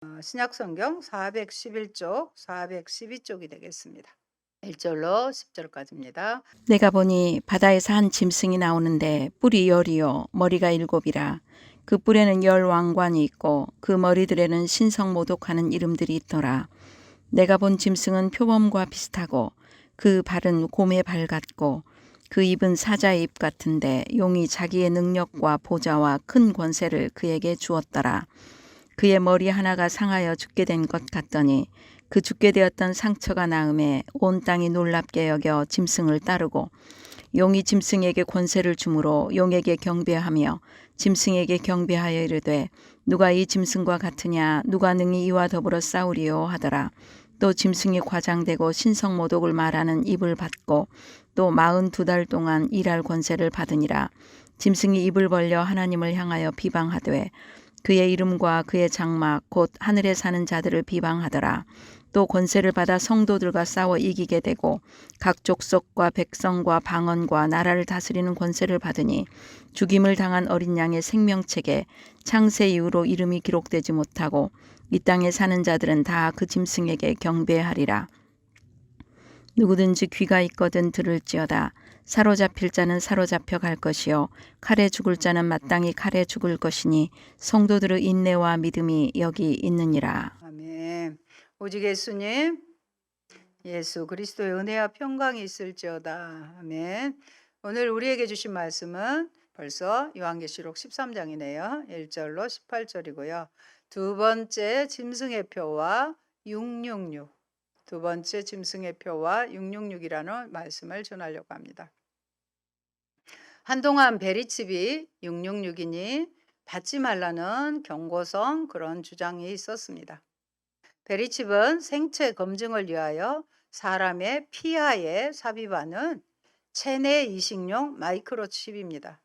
신약성경 411쪽, 412쪽이 되겠습니다. 1절로 10절까지입니다. 내가 보니 바다에서 한 짐승이 나오는데 뿔이 열이요 머리가 일곱이라. 그 뿔에는 열 왕관이 있고 그 머리들에는 신성모독하는 이름들이 있더라. 내가 본 짐승은 표범과 비슷하고 그 발은 곰의 발 같고 그 입은 사자의 입 같은데 용이 자기의 능력과 보좌와 큰 권세를 그에게 주었더라. 그의 머리 하나가 상하여 죽게 된 것 같더니 그 죽게 되었던 상처가 나음에 온 땅이 놀랍게 여겨 짐승을 따르고 용이 짐승에게 권세를 주므로 용에게 경배하며 짐승에게 경배하여 이르되 누가 이 짐승과 같으냐 누가 능히 이와 더불어 싸우리요 하더라. 또 짐승이 과장되고 신성모독을 말하는 입을 받고 또 42달 동안 일할 권세를 받으니라. 짐승이 입을 벌려 하나님을 향하여 비방하되 그의 이름과 그의 장막 곧 하늘에 사는 자들을 비방하더라. 또 권세를 받아 성도들과 싸워 이기게 되고 각 족속과 백성과 방언과 나라를 다스리는 권세를 받으니 죽임을 당한 어린 양의 생명책에 창세 이후로 이름이 기록되지 못하고 이 땅에 사는 자들은 다 그 짐승에게 경배하리라. 누구든지 귀가 있거든 들을지어다. 사로잡힐 자는 사로잡혀 갈 것이요 칼에 죽을 자는 마땅히 칼에 죽을 것이니 성도들의 인내와 믿음이 여기 있느니라. 아멘. 오직 예수님, 예수 그리스도의 은혜와 평강이 있을지어다. 아멘. 오늘 우리에게 주신 말씀은 벌써 요한계시록 13장이네요. 1절로 18절이고요. 두 번째 짐승의 표와 666, 두 번째 짐승의 표와 666이라는 말씀을 전하려고 합니다. 한동안 베리칩이 666이니 받지 말라는 경고성 그런 주장이 있었습니다. 베리칩은 생체 검증을 위하여 사람의 피하에 삽입하는 체내 이식용 마이크로칩입니다.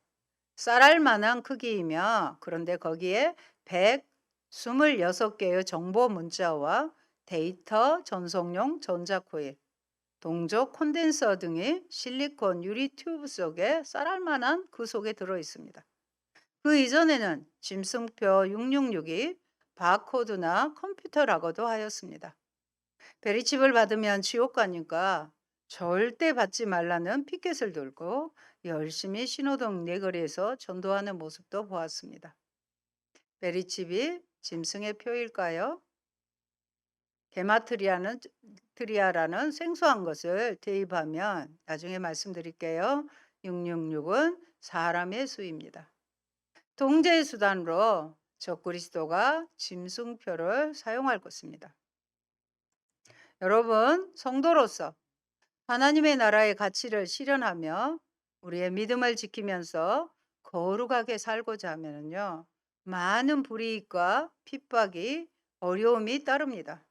쌀알 만한 크기이며 그런데 거기에 126개의 정보 문자와 데이터 전송용 전자코일, 동족 콘덴서 등이 실리콘 유리 튜브 속에 쌀알만한 그 속에 들어 있습니다. 그 이전에는 짐승표 666이 바코드나 컴퓨터라고도 하였습니다. 베리칩을 받으면 지옥 가니까 절대 받지 말라는 피켓을 들고 열심히 신호등 네거리에서 전도하는 모습도 보았습니다. 베리칩이 짐승의 표일까요? 게마트리아라는 생소한 것을 대입하면 나중에 말씀드릴게요. 666은 사람의 수입니다. 통제 수단으로 적그리스도가 짐승표를 사용할 것입니다. 여러분, 성도로서 하나님의 나라의 가치를 실현하며 우리의 믿음을 지키면서 거룩하게 살고자 하면요, 많은 불이익과 핍박이 어려움이 따릅니다.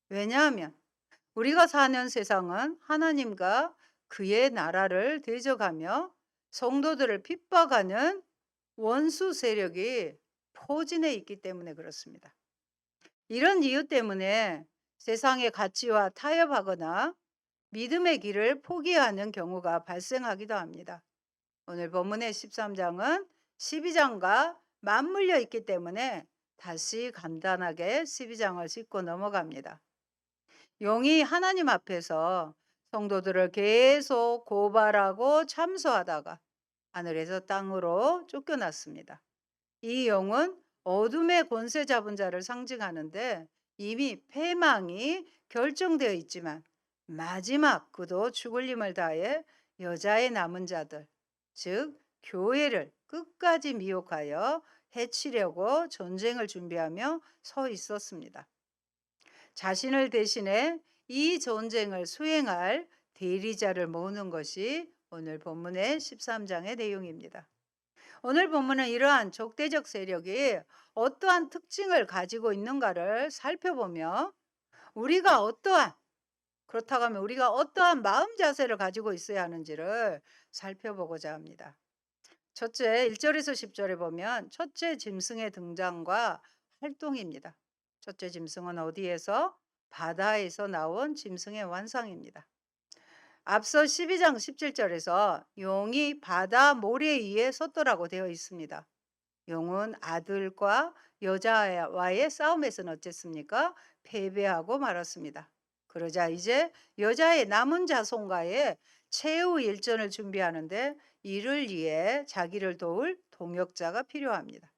왜냐하면 우리가 사는 세상은 하나님과 그의 나라를 대적하며 성도들을 핍박하는 원수 세력이 포진해 있기 때문에 그렇습니다. 이런 이유 때문에 세상의 가치와 타협하거나 믿음의 길을 포기하는 경우가 발생하기도 합니다. 오늘 본문의 13장은 12장과 맞물려 있기 때문에 다시 간단하게 12장을 짚고 넘어갑니다. 용이 하나님 앞에서 성도들을 계속 고발하고 참소하다가 하늘에서 땅으로 쫓겨났습니다. 이 용은 어둠의 권세 잡은 자를 상징하는데 이미 패망이 결정되어 있지만 마지막 그도 죽을 힘을 다해 여자의 남은 자들, 즉 교회를 끝까지 미혹하여 해치려고 전쟁을 준비하며 서 있었습니다. 자신을 대신해 이 전쟁을 수행할 대리자를 모으는 것이 오늘 본문의 13장의 내용입니다. 오늘 본문은 이러한 적대적 세력이 어떠한 특징을 가지고 있는가를 살펴보며 그렇다고 하면 우리가 어떠한 마음 자세를 가지고 있어야 하는지를 살펴보고자 합니다. 첫째, 1절에서 10절에 보면 첫째 짐승의 등장과 활동입니다. 첫째 짐승은 어디에서? 바다에서 나온 짐승의 완상입니다. 앞서 12장 17절에서 용이 바다 모래 위에 섰더라고 되어 있습니다. 용은 아들과 여자와의 싸움에서는 어쨌습니까? 패배하고 말았습니다. 그러자 이제 여자의 남은 자손과의 최후 일전을 준비하는데 이를 위해 자기를 도울 동역자가 필요합니다.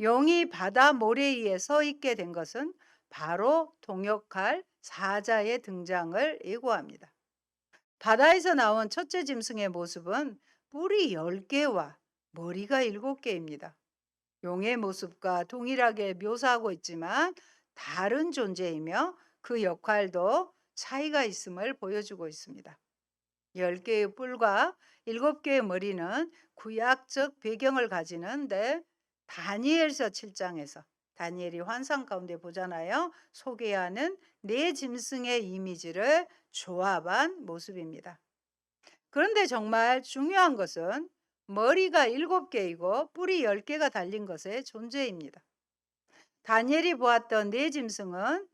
용이 바다 모래 위에 서 있게 된 것은 바로 동역할 사자의 등장을 예고합니다. 바다에서 나온 첫째 짐승의 모습은 뿔이 10개와 머리가 7개입니다. 용의 모습과 동일하게 묘사하고 있지만 다른 존재이며 그 역할도 차이가 있음을 보여주고 있습니다. 10개의 뿔과 7개의 머리는 구약적 배경을 가지는데 다니엘서 7장에서 다니엘이 환상 가운데 보잖아요. 소개하는 네 짐승의 이미지를 조합한 모습입니다. 그런데 정말 중요한 것은 머리가 7개이고 뿔이 10개가 달린 것의 존재입니다. 다니엘이 보았던 네 짐승은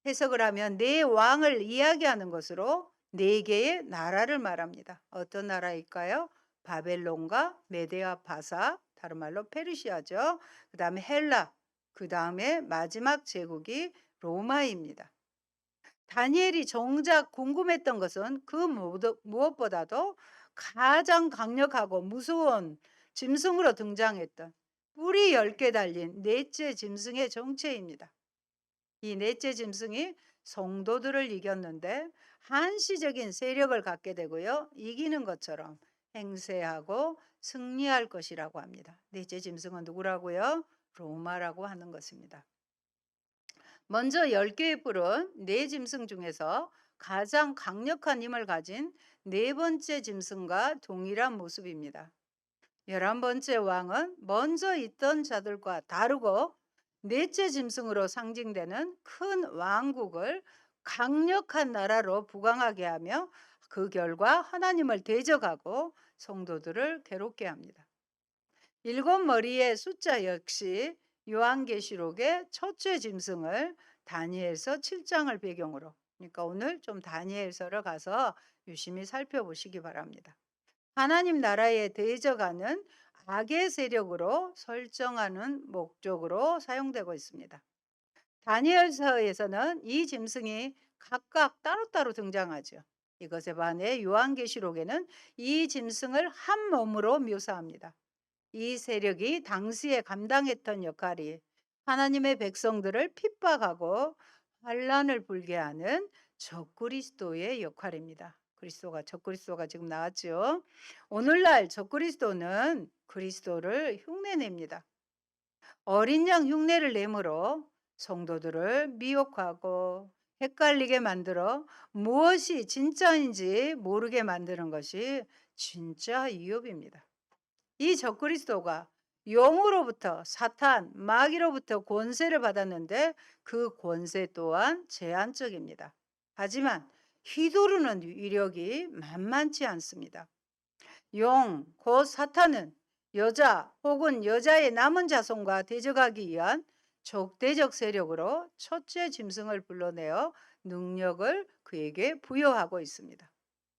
해석을 하면 네 왕을 이야기하는 것으로 네 개의 나라를 말합니다. 어떤 나라일까요? 바벨론과 메데아 바사, 다른 말로 페르시아죠. 그 다음에 헬라, 그 다음에 마지막 제국이 로마입니다. 다니엘이 정작 궁금했던 것은 그 무엇보다도 가장 강력하고 무서운 짐승으로 등장했던 뿔이 10개 달린 넷째 짐승의 정체입니다. 이 넷째 짐승이 성도들을 이겼는데 한시적인 세력을 갖게 되고요. 이기는 것처럼 행세하고 승리할 것이라고 합니다. 넷째 짐승은 누구라고요? 로마라고 하는 것입니다. 먼저 10개의 뿔은 네 짐승 중에서 가장 강력한 힘을 가진 네 번째 짐승과 동일한 모습입니다. 11번째 왕은 먼저 있던 자들과 다르고 넷째 짐승으로 상징되는 큰 왕국을 강력한 나라로 부강하게 하며 그 결과 하나님을 대적하고 성도들을 괴롭게 합니다. 7머리의 숫자 역시 요한계시록의 첫째 짐승을 다니엘서 7장을 배경으로, 그러니까 오늘 좀 다니엘서를 가서 유심히 살펴보시기 바랍니다. 하나님 나라에 대적하는 악의 세력으로 설정하는 목적으로 사용되고 있습니다. 다니엘서에서는 이 짐승이 각각 따로따로 등장하죠. 이것에 반해 요한계시록에는 이 짐승을 한 몸으로 묘사합니다. 이 세력이 당시에 감당했던 역할이 하나님의 백성들을 핍박하고 환란을 불게 하는 적그리스도의 역할입니다. 적그리스도가 지금 나왔죠. 오늘날 적그리스도는 그리스도를 흉내냅니다. 어린 양 흉내를 내므로 성도들을 미혹하고 헷갈리게 만들어 무엇이 진짜인지 모르게 만드는 것이 진짜 위협입니다. 이 적그리스도가 용으로부터 사탄, 마귀로부터 권세를 받았는데 그 권세 또한 제한적입니다. 하지만 휘두르는 위력이 만만치 않습니다. 용, 곧 사탄은 여자 혹은 여자의 남은 자손과 대적하기 위한 적대적 세력으로 첫째 짐승을 불러내어 능력을 그에게 부여하고 있습니다.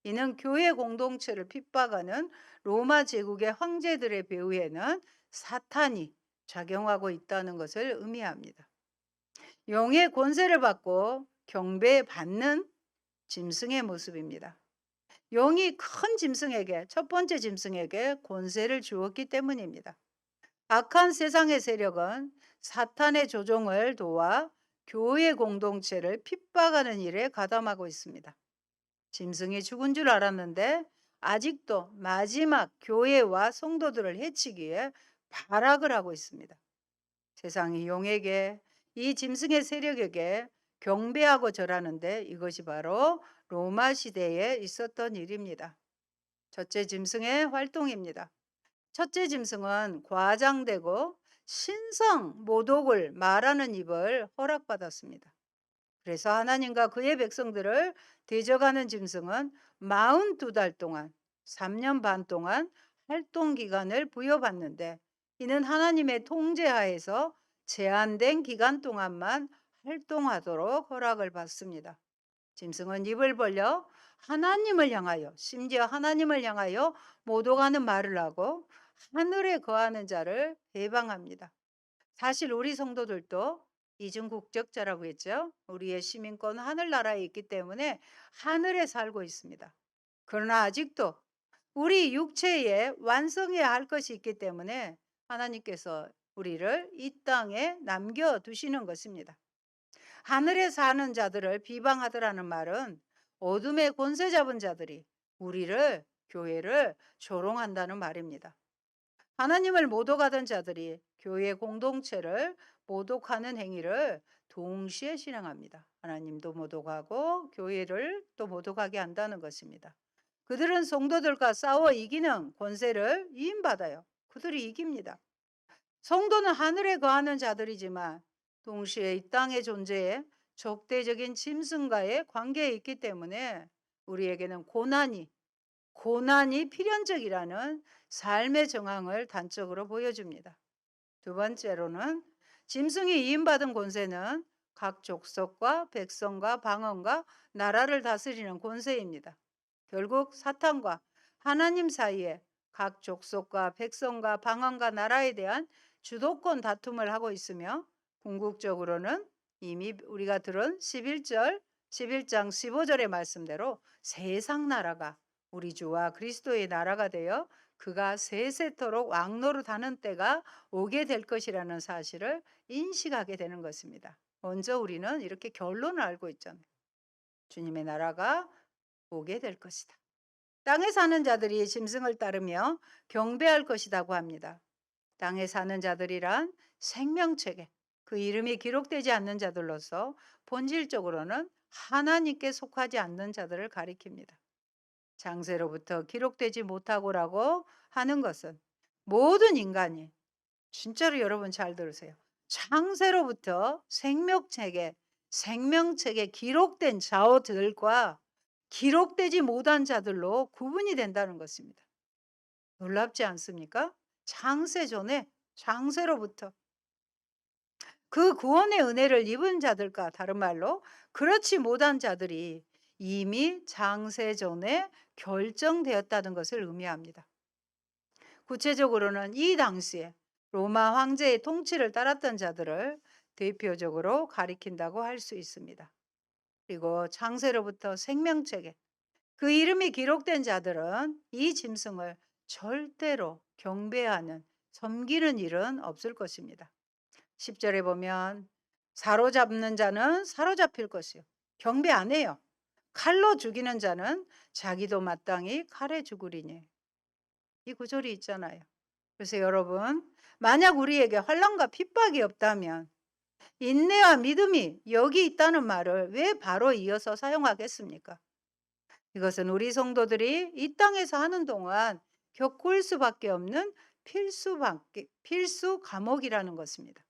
이는 교회 공동체를 핍박하는 로마 제국의 황제들의 배후에는 사탄이 작용하고 있다는 것을 의미합니다. 용의 권세를 받고 경배받는 짐승의 모습입니다. 용이 큰 짐승에게, 첫 번째 짐승에게 권세를 주었기 때문입니다. 악한 세상의 세력은 사탄의 조종을 도와 교회 공동체를 핍박하는 일에 가담하고 있습니다. 짐승이 죽은 줄 알았는데 아직도 마지막 교회와 성도들을 해치기 위해 발악을 하고 있습니다. 세상이 용에게, 이 짐승의 세력에게 경배하고 절하는데 이것이 바로 로마 시대에 있었던 일입니다. 첫째 짐승의 활동입니다. 첫째 짐승은 과장되고 신성 모독을 말하는 입을 허락받았습니다. 그래서 하나님과 그의 백성들을 대적하는 짐승은 42달 동안, 3년 반 동안 활동 기간을 부여받는데 이는 하나님의 통제하에서 제한된 기간 동안만 활동하도록 허락을 받습니다. 짐승은 입을 벌려 하나님을 향하여, 심지어 하나님을 향하여 모독하는 말을 하고 하늘에 거하는 자를 해방합니다. 사실 우리 성도들도 이중 국적자라고 했죠. 우리의 시민권은 하늘나라에 있기 때문에 하늘에 살고 있습니다. 그러나 아직도 우리 육체에 완성해야 할 것이 있기 때문에 하나님께서 우리를 이 땅에 남겨두시는 것입니다. 하늘에 사는 자들을 비방하더라는 말은 어둠의 권세 잡은 자들이 우리를, 교회를 조롱한다는 말입니다. 하나님을 모독하던 자들이 교회 공동체를 모독하는 행위를 동시에 실행합니다. 하나님도 모독하고 교회를 또 모독하게 한다는 것입니다. 그들은 성도들과 싸워 이기는 권세를 위임받아요. 그들이 이깁니다. 성도는 하늘에 거하는 자들이지만 동시에 이 땅의 존재에 적대적인 짐승과의 관계에 있기 때문에 우리에게는 고난이 필연적이라는 삶의 정황을 단적으로 보여줍니다. 두 번째로는 짐승이 이임받은 권세는 각 족속과 백성과 방언과 나라를 다스리는 권세입니다. 결국 사탄과 하나님 사이에 각 족속과 백성과 방언과 나라에 대한 주도권 다툼을 하고 있으며 궁극적으로는 이미 우리가 들은 11장 15절의 말씀대로 세상 나라가 우리 주와 그리스도의 나라가 되어 그가 세세토록 왕노릇하는 때가 오게 될 것이라는 사실을 인식하게 되는 것입니다. 먼저 우리는 이렇게 결론을 알고 있잖아요. 주님의 나라가 오게 될 것이다. 땅에 사는 자들이 짐승을 따르며 경배할 것이라고 합니다. 땅에 사는 자들이란 생명책에 그 이름이 기록되지 않는 자들로서 본질적으로는 하나님께 속하지 않는 자들을 가리킵니다. 장세로부터 기록되지 못하고라고 하는 것은 모든 인간이, 진짜로 여러분 잘 들으세요. 장세로부터 생명책에 기록된 자들과 기록되지 못한 자들로 구분이 된다는 것입니다. 놀랍지 않습니까? 장세 전에, 장세로부터 그 구원의 은혜를 입은 자들과 다른 말로 그렇지 못한 자들이 이미 장세 전에 결정되었다는 것을 의미합니다. 구체적으로는 이 당시에 로마 황제의 통치를 따랐던 자들을 대표적으로 가리킨다고 할 수 있습니다. 그리고 장세로부터 생명책에 그 이름이 기록된 자들은 이 짐승을 절대로 경배하는, 섬기는 일은 없을 것입니다. 10절에 보면 사로잡는 자는 사로잡힐 것이요. 경배 안 해요. 칼로 죽이는 자는 자기도 마땅히 칼에 죽으리니. 이 구절이 있잖아요. 그래서 여러분, 만약 우리에게 환난과 핍박이 없다면 인내와 믿음이 여기 있다는 말을 왜 바로 이어서 사용하겠습니까? 이것은 우리 성도들이 이 땅에서 하는 동안 겪을 수밖에 없는 필수 과목이라는 것입니다.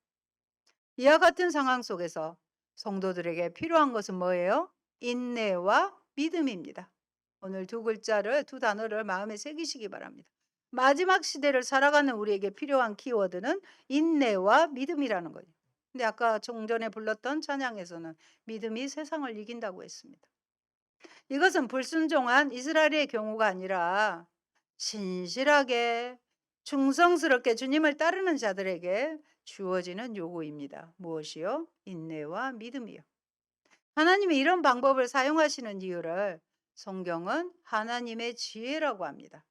이와 같은 상황 속에서 성도들에게 필요한 것은 뭐예요? 인내와 믿음입니다. 오늘 두 단어를 마음에 새기시기 바랍니다. 마지막 시대를 살아가는 우리에게 필요한 키워드는 인내와 믿음이라는 거예요. 근데 아까 종전에 불렀던 찬양에서는 믿음이 세상을 이긴다고 했습니다. 이것은 불순종한 이스라엘의 경우가 아니라 신실하게 충성스럽게 주님을 따르는 자들에게 주어지는 요구입니다. 무엇이요? 인내와 믿음이요. 하나님이 이런 방법을 사용하시는 이유를 성경은 하나님의 지혜라고 합니다.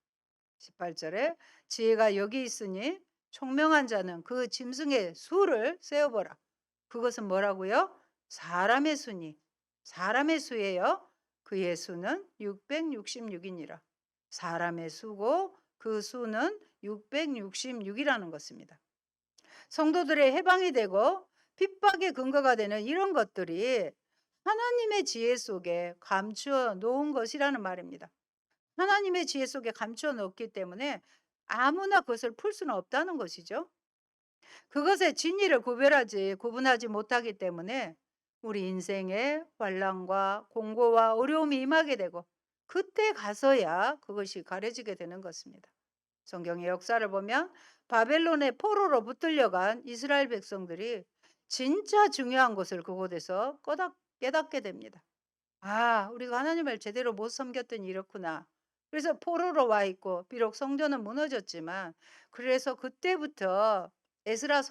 18절에 지혜가 여기 있으니 총명한 자는 그 짐승의 수를 세어보라. 그것은 뭐라고요? 사람의 수예요. 그의 수는 666이니라. 사람의 수고 그 수는 666이라는 것입니다. 성도들의 해방이 되고 핍박의 근거가 되는 이런 것들이 하나님의 지혜 속에 감추어 놓은 것이라는 말입니다. 하나님의 지혜 속에 감추어 놓기 때문에 아무나 그것을 풀 수는 없다는 것이죠. 그것의 진리를 구분하지 못하기 때문에 우리 인생에 환난과 공고와 어려움이 임하게 되고 그때 가서야 그것이 가려지게 되는 것입니다. 성경의 역사를 보면 바벨론의 포로로 붙들려간 이스라엘 백성들이 진짜 중요한 것을 그곳에서 깨닫게 됩니다. 아, 우리가 하나님을 제대로 못 섬겼더니 이렇구나. 그래서 포로로 와 있고 비록 성전은 무너졌지만 그래서 그때부터 에스라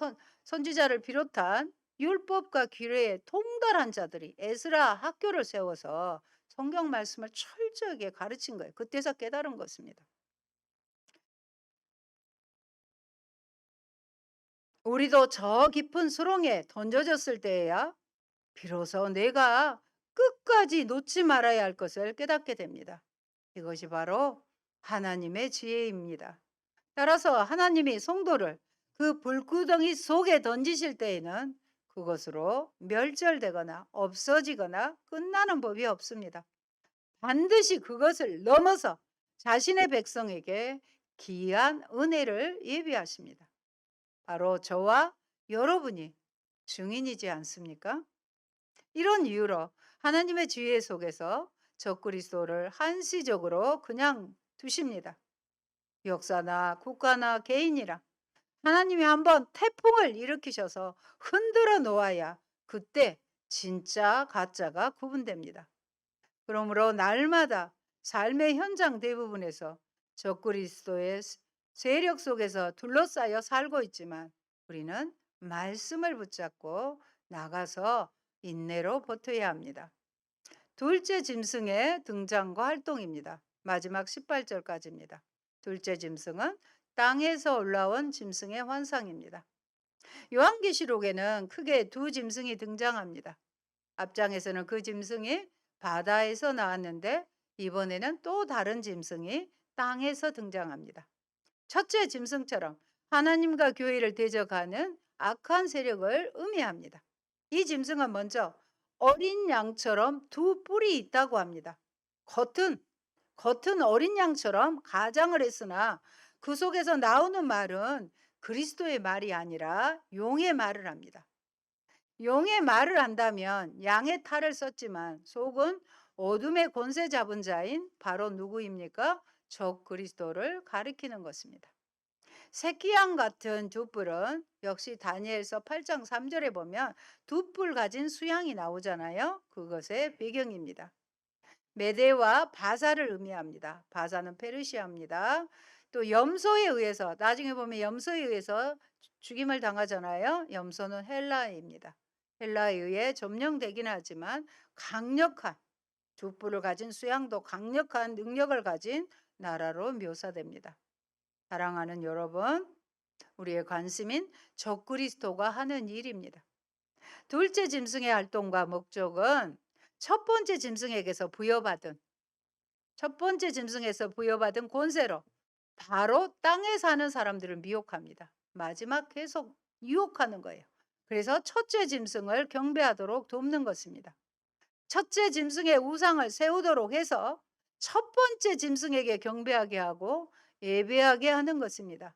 선지자를 비롯한 율법과 규례에 통달한 자들이 에스라 학교를 세워서 성경 말씀을 철저하게 가르친 거예요. 그때서 깨달은 것입니다. 우리도 저 깊은 수렁에 던져졌을 때에야 비로소 내가 끝까지 놓지 말아야 할 것을 깨닫게 됩니다. 이것이 바로 하나님의 지혜입니다. 따라서 하나님이 성도를 그 불구덩이 속에 던지실 때에는 그것으로 멸절되거나 없어지거나 끝나는 법이 없습니다. 반드시 그것을 넘어서 자신의 백성에게 기이한 은혜를 예비하십니다. 바로 저와 여러분이 증인이지 않습니까? 이런 이유로 하나님의 지혜 속에서 적그리스도를 한시적으로 그냥 두십니다. 역사나 국가나 개인이라 하나님이 한번 태풍을 일으키셔서 흔들어 놓아야 그때 진짜 가짜가 구분됩니다. 그러므로 날마다 삶의 현장 대부분에서 적그리스도의 세력 속에서 둘러싸여 살고 있지만 우리는 말씀을 붙잡고 나가서 인내로 버텨야 합니다. 둘째 짐승의 등장과 활동입니다. 마지막 18절까지입니다. 둘째 짐승은 땅에서 올라온 짐승의 환상입니다. 요한계시록에는 크게 두 짐승이 등장합니다. 앞장에서는 그 짐승이 바다에서 나왔는데 이번에는 또 다른 짐승이 땅에서 등장합니다. 첫째 짐승처럼 하나님과 교회를 대적하는 악한 세력을 의미합니다. 이 짐승은 먼저 어린 양처럼 두 뿔이 있다고 합니다. 겉은 어린 양처럼 가장을 했으나 그 속에서 나오는 말은 그리스도의 말이 아니라 용의 말을 합니다. 용의 말을 한다면 양의 탈을 썼지만 속은 어둠의 권세 잡은 자인 바로 누구입니까? 적 그리스도를 가리키는 것입니다. 새끼양 같은 두 뿔은 역시 다니엘서 8장 3절에 보면 두 뿔 가진 수양이 나오잖아요. 그것의 배경입니다. 메대와 바사를 의미합니다. 바사는 페르시아입니다. 또 염소에 의해서 나중에 보면 염소에 의해서 죽임을 당하잖아요. 염소는 헬라입니다. 헬라에 의해 점령되긴 하지만 강력한 두 뿔을 가진 수양도 강력한 능력을 가진 나라로 묘사됩니다. 사랑하는 여러분, 우리의 관심인 적그리스도가 하는 일입니다. 둘째 짐승의 활동과 목적은 첫 번째 짐승에서 부여받은 권세로 바로 땅에 사는 사람들을 미혹합니다. 마지막 계속 유혹하는 거예요. 그래서 첫째 짐승을 경배하도록 돕는 것입니다. 첫째 짐승의 우상을 세우도록 해서 첫 번째 짐승에게 경배하게 하고 예배하게 하는 것입니다.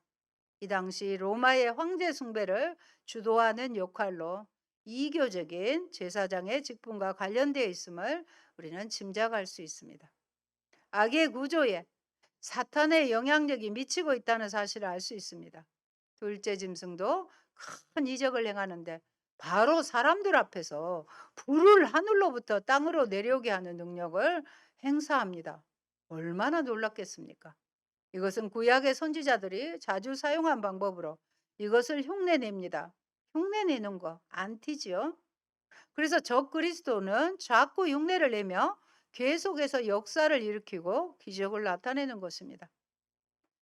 이 당시 로마의 황제 숭배를 주도하는 역할로 이교적인 제사장의 직분과 관련되어 있음을 우리는 짐작할 수 있습니다. 악의 구조에 사탄의 영향력이 미치고 있다는 사실을 알 수 있습니다. 둘째 짐승도 큰 이적을 행하는데 바로 사람들 앞에서 불을 하늘로부터 땅으로 내려오게 하는 능력을 행사합니다. 얼마나 놀랍겠습니까? 이것은 구약의 선지자들이 자주 사용한 방법으로 이것을 흉내냅니다. 흉내내는 거 안티지요. 그래서 적 그리스도는 자꾸 흉내를 내며 계속해서 역사를 일으키고 기적을 나타내는 것입니다.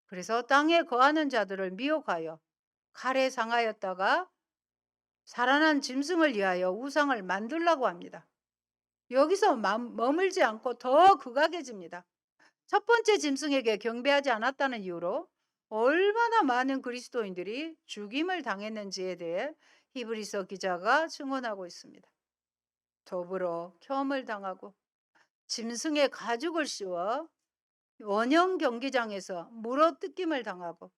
그래서 땅에 거하는 자들을 미혹하여 칼에 상하였다가 살아난 짐승을 위하여 우상을 만들라고 합니다. 여기서 머물지 않고 더 극악해집니다. 첫 번째 짐승에게 경배하지 않았다는 이유로 얼마나 많은 그리스도인들이 죽임을 당했는지에 대해 히브리서 기자가 증언하고 있습니다. 더불어 혐을 당하고 짐승의 가죽을 씌워 원형 경기장에서 물어뜯김을 당하고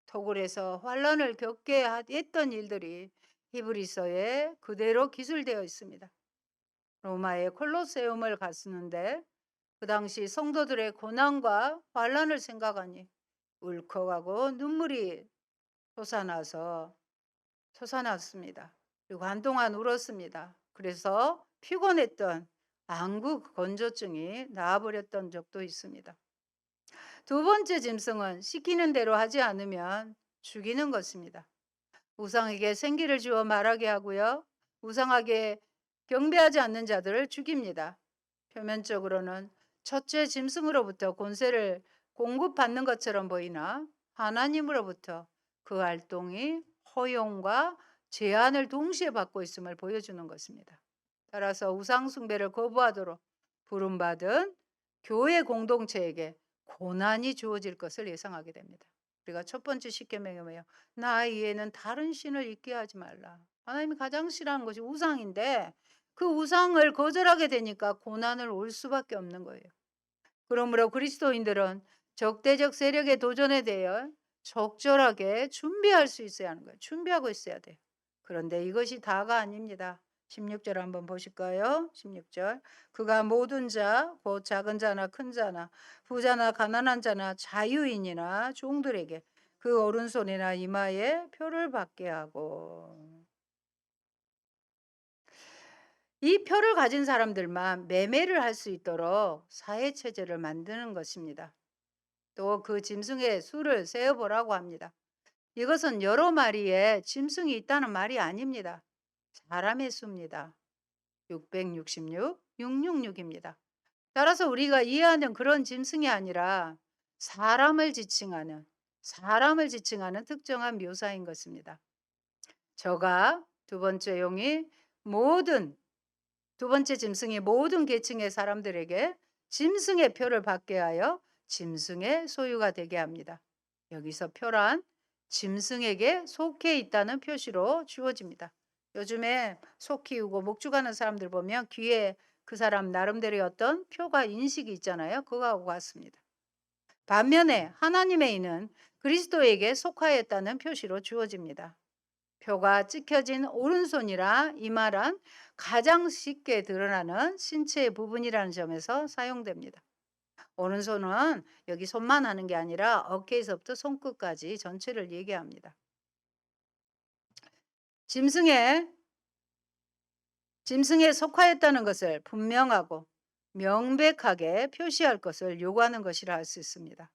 토굴에서 환란을 겪게 했던 일들이 히브리서에 그대로 기술되어 있습니다. 로마의 콜로세움을 갔었는데 그 당시 성도들의 고난과 환란을 생각하니 울컥하고 눈물이 솟아났습니다. 그리고 한동안 울었습니다. 그래서 피곤했던 안구 건조증이 나아버렸던 적도 있습니다. 두 번째 짐승은 시키는 대로 하지 않으면 죽이는 것입니다. 우상에게 생기를 주어 말하게 하고요. 우상에게 경배하지 않는 자들을 죽입니다. 표면적으로는 첫째 짐승으로부터 권세를 공급받는 것처럼 보이나 하나님으로부터 그 활동이 허용과 제한을 동시에 받고 있음을 보여주는 것입니다. 따라서 우상 숭배를 거부하도록 부름받은 교회 공동체에게 고난이 주어질 것을 예상하게 됩니다. 우리가 첫 번째 십계명이 뭐예요? 나 이외에는 다른 신을 잊게 하지 말라. 하나님이 가장 싫어하는 것이 우상인데 그 우상을 거절하게 되니까 고난을 올 수밖에 없는 거예요. 그러므로 그리스도인들은 적대적 세력의 도전에 대해 적절하게 준비할 수 있어야 하는 거예요. 준비하고 있어야 돼요. 그런데 이것이 다가 아닙니다. 16절 한번 보실까요? 16절. 그가 모든 자, 곧 작은 자나 큰 자나 부자나 가난한 자나 자유인이나 종들에게 그 오른손이나 이마에 표를 받게 하고 이 표를 가진 사람들만 매매를 할 수 있도록 사회 체제를 만드는 것입니다. 또 그 짐승의 수를 세어보라고 합니다. 이것은 여러 마리의 짐승이 있다는 말이 아닙니다. 사람의 수입니다. 666, 666입니다. 따라서 우리가 이해하는 그런 짐승이 아니라 사람을 지칭하는 특정한 묘사인 것입니다. 저가 두 번째 짐승이 모든 계층의 사람들에게 짐승의 표를 받게 하여 짐승의 소유가 되게 합니다. 여기서 표란 짐승에게 속해 있다는 표시로 주어집니다. 요즘에 소 키우고 목축하는 사람들 보면 귀에 그 사람 나름대로의 어떤 표가 인식이 있잖아요. 그거하고 같습니다. 반면에 하나님의 이는 그리스도에게 속하였다는 표시로 주어집니다. 표가 찍혀진 오른손이라 이 말은 가장 쉽게 드러나는 신체의 부분이라는 점에서 사용됩니다. 오른손은 여기 손만 하는 게 아니라 어깨에서부터 손끝까지 전체를 얘기합니다. 짐승에 속하였다는 것을 분명하고 명백하게 표시할 것을 요구하는 것이라 할 수 있습니다.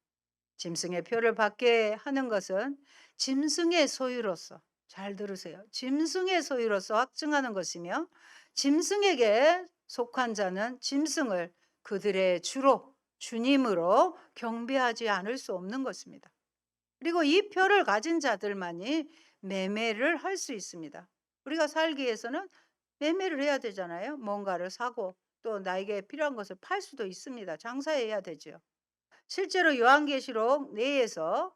짐승의 표를 받게 하는 것은 짐승의 소유로서, 잘 들으세요. 짐승의 소유로서 확증하는 것이며 짐승에게 속한 자는 짐승을 그들의 주로 주님으로 경배하지 않을 수 없는 것입니다. 그리고 이 표를 가진 자들만이 매매를 할 수 있습니다. 우리가 살기 위해서는 매매를 해야 되잖아요. 뭔가를 사고 또 나에게 필요한 것을 팔 수도 있습니다. 장사해야 되죠. 실제로 요한계시록 내에서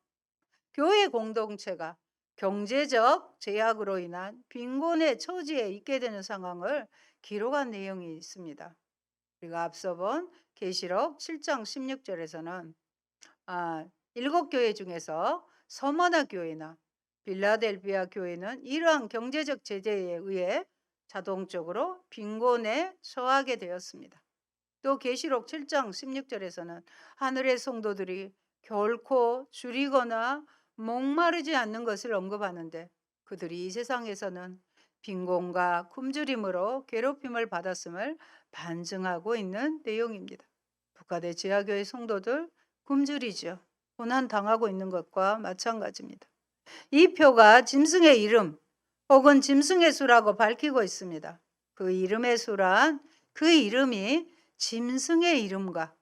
교회 공동체가 경제적 제약으로 인한 빈곤의 처지에 있게 되는 상황을 기록한 내용이 있습니다. 우리가 앞서 본 계시록 7장 16절에서는 7교회 중에서 서머나 교회나 빌라델비아 교회는 이러한 경제적 제재에 의해 자동적으로 빈곤에 처하게 되었습니다. 또 계시록 7장 16절에서는 하늘의 성도들이 결코 줄이거나 목마르지 않는 것을 언급하는데 그들이 이 세상에서는 빈곤과 굶주림으로 괴롭힘을 받았음을 반증하고 있는 내용입니다. 북한의 지하교회 성도들 굶주리죠. 고난 당하고 있는 것과 마찬가지입니다. 이 표가 짐승의 이름 혹은 짐승의 수라고 밝히고 있습니다. 그 이름의 수란 그 이름이 짐승의 이름과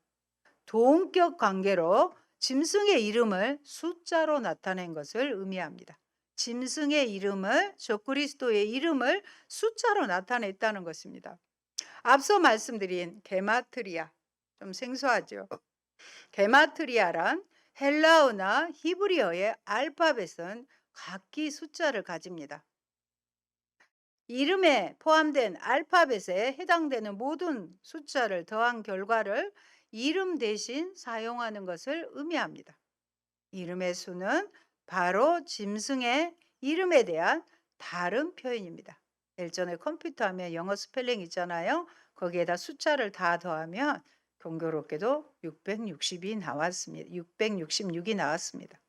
동격 관계로 짐승의 이름을 숫자로 나타낸 것을 의미합니다. 짐승의 이름을 적그리스도의 이름을 숫자로 나타냈다는 것입니다. 앞서 말씀드린 게마트리아 좀 생소하죠. 게마트리아란 헬라어나 히브리어의 알파벳은 각기 숫자를 가집니다. 이름에 포함된 알파벳에 해당되는 모든 숫자를 더한 결과를 이름 대신 사용하는 것을 의미합니다. 이름의 수는 바로 짐승의 이름에 대한 다른 표현입니다. 예전에 컴퓨터 하면 영어 스펠링 있잖아요. 거기에다 숫자를 다 더하면 공교롭게도 666이 나왔습니다.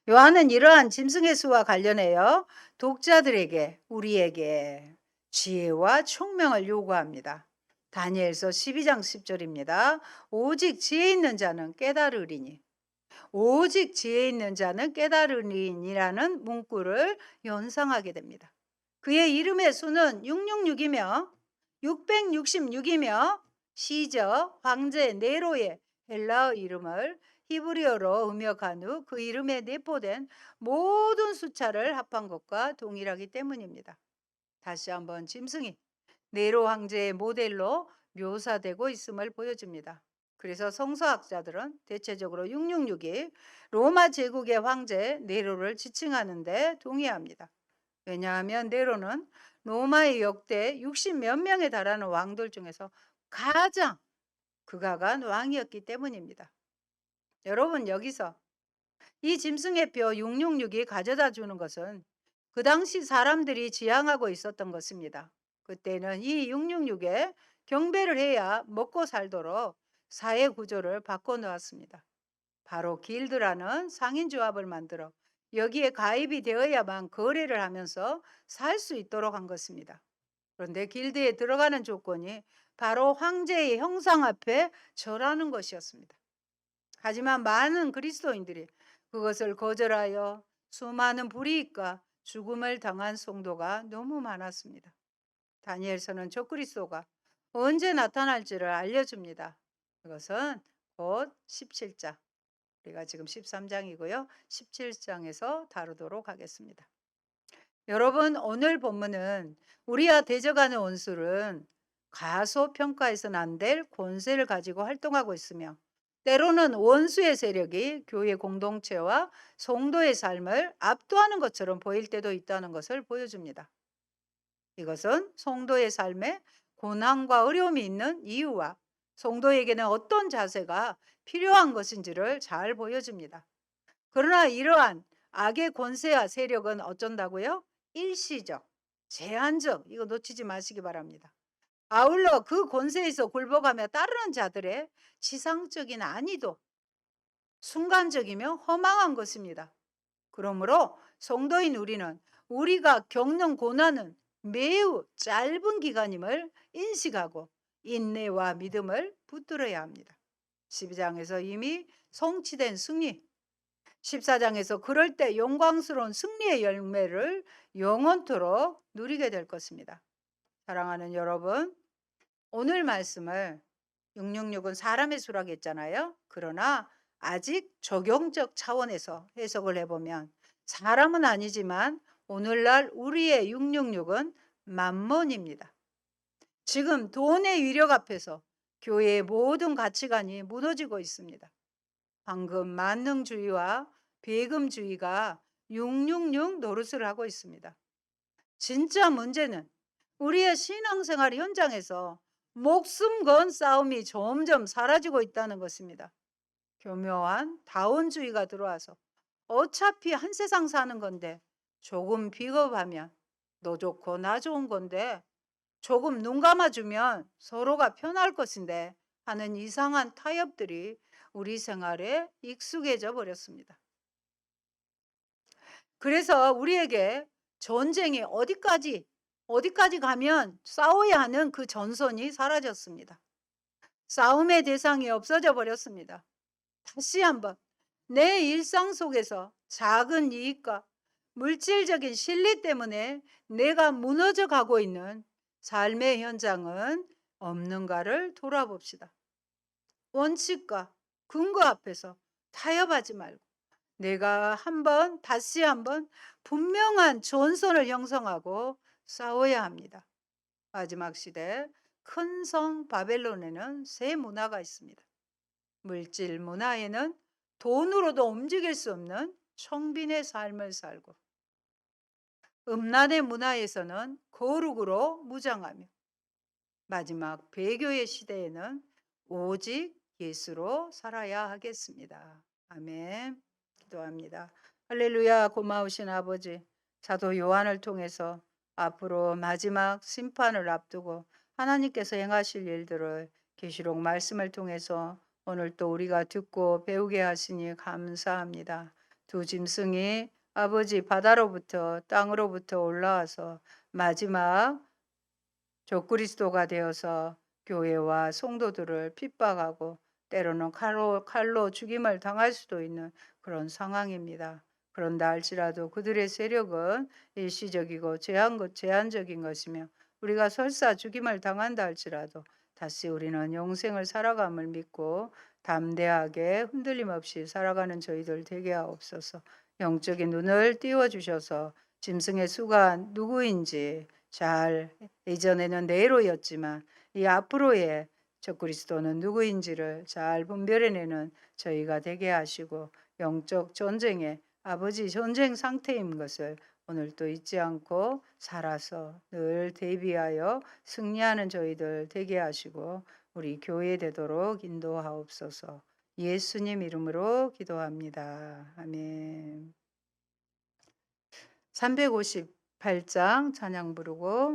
요한은 이러한 짐승의 수와 관련하여 독자들에게 우리에게 지혜와 총명을 요구합니다. 다니엘서 12장 10절입니다. 오직 지혜 있는 자는 깨달으리니 오직 지혜 있는 자는 깨달으리니라는 문구를 연상하게 됩니다. 그의 이름의 수는 666이며 666이며 시저 황제 네로의 헬라어 이름을 히브리어로 음역한 후 그 이름에 내포된 모든 숫자를 합한 것과 동일하기 때문입니다. 다시 한번 짐승이 네로 황제의 모델로 묘사되고 있음을 보여줍니다. 그래서 성서학자들은 대체적으로 666이 로마 제국의 황제 네로를 지칭하는 데 동의합니다. 왜냐하면 네로는 로마의 역대 60 몇 명에 달하는 왕들 중에서 가장 극악한 왕이었기 때문입니다. 여러분, 여기서 이 짐승의 뼈 666이 가져다 주는 것은 그 당시 사람들이 지향하고 있었던 것입니다. 그때는 이 666에 경배를 해야 먹고 살도록 사회 구조를 바꿔놓았습니다. 바로 길드라는 상인조합을 만들어 여기에 가입이 되어야만 거래를 하면서 살 수 있도록 한 것입니다. 그런데 길드에 들어가는 조건이 바로 황제의 형상 앞에 절하는 것이었습니다. 하지만 많은 그리스도인들이 그것을 거절하여 수많은 불이익과 죽음을 당한 성도가 너무 많았습니다. 다니엘서는 적그리스도가 언제 나타날지를 알려줍니다. 그것은 곧 17장, 우리가 지금 13장이고요. 17장에서 다루도록 하겠습니다. 여러분, 오늘 본문은 우리와 대적하는 원수는 가소평가해서는 안 될 권세를 가지고 활동하고 있으며 때로는 원수의 세력이 교회 공동체와 성도의 삶을 압도하는 것처럼 보일 때도 있다는 것을 보여줍니다. 이것은 성도의 삶에 고난과 어려움이 있는 이유와 성도에게는 어떤 자세가 필요한 것인지를 잘 보여줍니다. 그러나 이러한 악의 권세와 세력은 어쩐다고요? 일시적, 제한적, 이거 놓치지 마시기 바랍니다. 아울러 그 권세에서 굴복하며 따르는 자들의 지상적인 안위도 순간적이며 허망한 것입니다. 그러므로 성도인 우리는 우리가 겪는 고난은 매우 짧은 기간임을 인식하고 인내와 믿음을 붙들어야 합니다. 12장에서 이미 성취된 승리, 14장에서 그럴 때 영광스러운 승리의 열매를 영원토록 누리게 될 것입니다. 사랑하는 여러분, 오늘 말씀을 666은 사람의 수라고 했잖아요. 그러나 아직 적용적 차원에서 해석을 해보면 사람은 아니지만 오늘날 우리의 666은 만몬입니다. 지금 돈의 위력 앞에서 교회의 모든 가치관이 무너지고 있습니다. 황금 만능주의와 배금주의가 666 노릇을 하고 있습니다. 진짜 문제는 우리의 신앙생활 현장에서 목숨 건 싸움이 점점 사라지고 있다는 것입니다. 교묘한 다원주의가 들어와서 어차피 한 세상 사는 건데 조금 비겁하면 너 좋고 나 좋은 건데 조금 눈 감아주면 서로가 편할 것인데 하는 이상한 타협들이 우리 생활에 익숙해져 버렸습니다. 그래서 우리에게 전쟁이 어디까지 가면 싸워야 하는 그 전선이 사라졌습니다. 싸움의 대상이 없어져 버렸습니다. 다시 한번 내 일상 속에서 작은 이익과 물질적인 실리 때문에 내가 무너져 가고 있는 삶의 현장은 없는가를 돌아봅시다. 원칙과 근거 앞에서 타협하지 말고 내가 다시 한번 분명한 전선을 형성하고 싸워야 합니다. 마지막 시대 큰 성 바벨론에는 세 문화가 있습니다. 물질 문화에는 돈으로도 움직일 수 없는 청빈의 삶을 살고, 음란의 문화에서는 거룩으로 무장하며, 마지막 배교의 시대에는 오직 예수로 살아야 하겠습니다. 아멘. 기도합니다. 할렐루야. 고마우신 아버지, 사도 요한을 통해서 앞으로 마지막 심판을 앞두고 하나님께서 행하실 일들을 계시록 말씀을 통해서 오늘 또 우리가 듣고 배우게 하시니 감사합니다. 두 짐승이 아버지 바다로부터 땅으로부터 올라와서 마지막 적그리스도가 되어서 교회와 성도들을 핍박하고 때로는 칼로 죽임을 당할 수도 있는 그런 상황입니다. 그런다 할지라도 그들의 세력은 일시적이고 제한적인 것이며 우리가 설사 죽임을 당한다 할지라도 다시 우리는 영생을 살아감을 믿고 담대하게 흔들림 없이 살아가는 저희들 되게 하옵소서. 영적인 눈을 띄워주셔서 짐승의 수가 누구인지 잘, 이전에는 네로였지만 이 앞으로의 적그리스도는 누구인지를 잘 분별해내는 저희가 되게 하시고 영적 전쟁에 아버지 전쟁 상태인 것을 오늘도 잊지 않고 살아서 늘 대비하여 승리하는 저희들 되게 하시고 우리 교회 되도록 인도하옵소서. 예수님 이름으로 기도합니다. 아멘. 358장 찬양 부르고